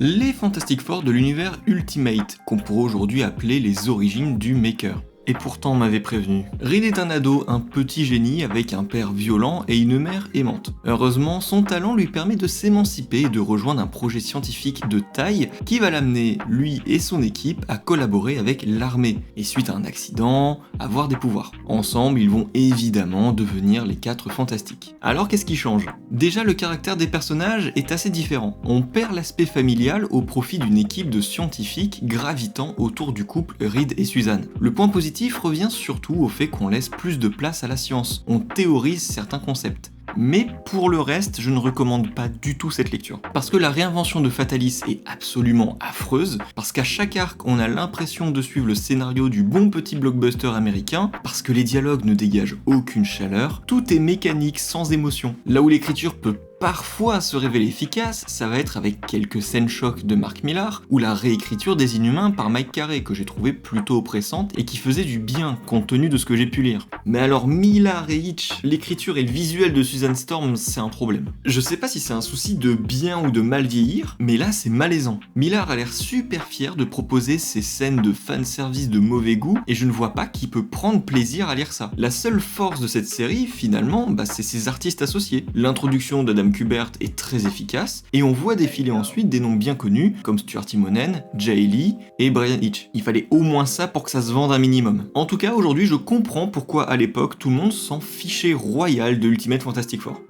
Les Fantastic Four de l'univers Ultimate, qu'on pourrait aujourd'hui appeler les origines du Maker. Et pourtant on m'avait prévenu. Reed est un ado, un petit génie avec un père violent et une mère aimante. Heureusement, son talent lui permet de s'émanciper et de rejoindre un projet scientifique de taille qui va l'amener, lui et son équipe, à collaborer avec l'armée, et suite à un accident, avoir des pouvoirs. Ensemble, ils vont évidemment devenir les 4 fantastiques. Alors qu'est-ce qui change? Déjà, le caractère des personnages est assez différent. On perd l'aspect familial au profit d'une équipe de scientifiques gravitant autour du couple Reed et Suzanne. Le point positif revient surtout au fait qu'on laisse plus de place à la science, on théorise certains concepts. Mais pour le reste, je ne recommande pas du tout cette lecture. Parce que la réinvention de Fatalis est absolument affreuse, parce qu'à chaque arc, on a l'impression de suivre le scénario du bon petit blockbuster américain, parce que les dialogues ne dégagent aucune chaleur, tout est mécanique, sans émotion. Là où l'écriture peut parfois se révéler efficace, ça va être avec quelques scènes chocs de Mark Millar, ou la réécriture des Inhumains par Mike Carey, que j'ai trouvé plutôt oppressante et qui faisait du bien, compte tenu de ce que j'ai pu lire. Mais alors Millar et Hitch, l'écriture et le visuel de Susan Storm, c'est un problème. Je sais pas si c'est un souci de bien ou de mal vieillir, mais là c'est malaisant. Millar a l'air super fier de proposer ces scènes de fanservice de mauvais goût, et je ne vois pas qui peut prendre plaisir à lire ça. La seule force de cette série, finalement, c'est ses artistes associés. L'introduction d'Adam Kubert est très efficace, et on voit défiler ensuite des noms bien connus, comme Stuart Timonen, Jay Lee et Brian Hitch. Il fallait au moins ça pour que ça se vende un minimum. En tout cas, aujourd'hui, je comprends pourquoi à l'époque, tout le monde s'en fichait royal de Ultimate Fantastic Four.